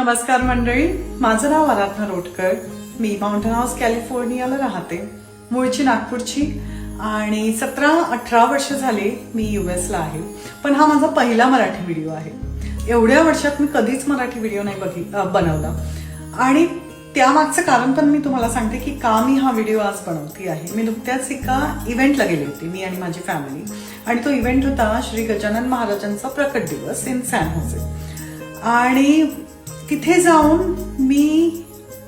नमस्कार मंडळी, माझं नाव आराधना रोटकर. मी माउंटन हाऊस कॅलिफोर्नियाला राहते. मूळची नागपूरची आणि 17-18 वर्ष झाले मी US ला आहे. पण हा माझा पहिला मराठी व्हिडिओ आहे. एवढ्या वर्षात मी कधीच मराठी व्हिडिओ नाही बनवला आणि त्यामागचं कारण पण मी तुम्हाला सांगते की का मी हा व्हिडिओ आज बनवते आहे. मी नुकत्याच एका इव्हेंटला गेले होते, मी आणि माझी फॅमिली, आणि तो इव्हेंट होता श्री गजानन महाराजांचा प्रकट दिवस इन सॅन होजे. आणि तिथे जाऊन मी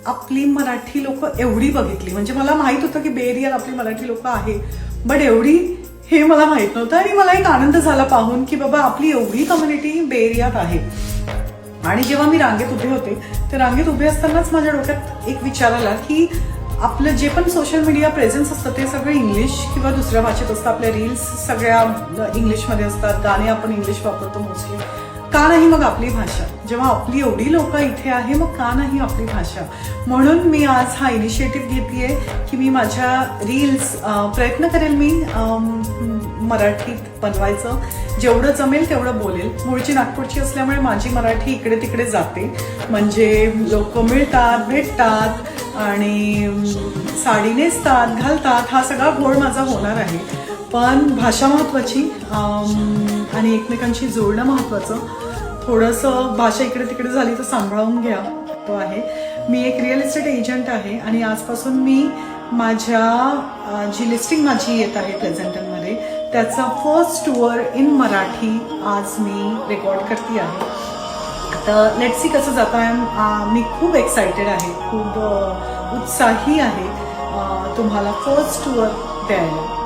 आपली मराठी लोक एवढी बघितली, म्हणजे मला माहित होतं की बे एरियात आपली मराठी लोक आहे, बट एवढी हे मला माहित नव्हतं. आणि मला एक आनंद झाला पाहून की बाबा आपली एवढी कम्युनिटी बे एरियात आहे. आणि जेव्हा मी रांगेत उभे होते, ते रांगेत उभे असतानाच माझ्या डोक्यात एक विचार आला की आपलं जे पण सोशल मीडिया प्रेझेन्स असतं ते सगळं इंग्लिश किंवा दुसऱ्या भाषेत असतं. आपल्या रील्स सगळ्या इंग्लिशमध्ये असतात, गाणे आपण इंग्लिश वापरतो मोस्टली. का नाही मग आपली भाषा? जेव्हा आपली एवढी लोक इथे आहे, मग का नाही आपली भाषा? म्हणून मी आज हा इनिशिएटिव्ह घेतेय की मी माझ्या रील्स प्रयत्न करेल मी मराठीत बनवायचं. जेवढं जमेल तेवढं बोलेल. मूळची नागपूरची असल्यामुळे माझी मराठी इकडे तिकडे जाते, म्हणजे लोक मिळतात, भेटतात आणि साडी नेसतात, घालतात. हा सगळा घोळ माझा होणार आहे. पण भाषा महत्वाची आणि एकमेकांशी जोडणं महत्वाचं. थोडंसं भाषा इकडे तिकडे झाली तर सांभाळून घ्या, तो आहे. मी एक रिअल इस्टेट एजंट आहे आणि आजपासून मी माझ्या जी लिस्टिंग माझी येत आहे प्रेझेंटमध्ये, त्याचा फर्स्ट टूर इन मराठी आज मी रेकॉर्ड करते आहे. तर लेट्स सी कसं जात आहे. मी खूप एक्सायटेड आहे, खूप उत्साही आहे तुम्हाला फर्स्ट टूर द्यायला.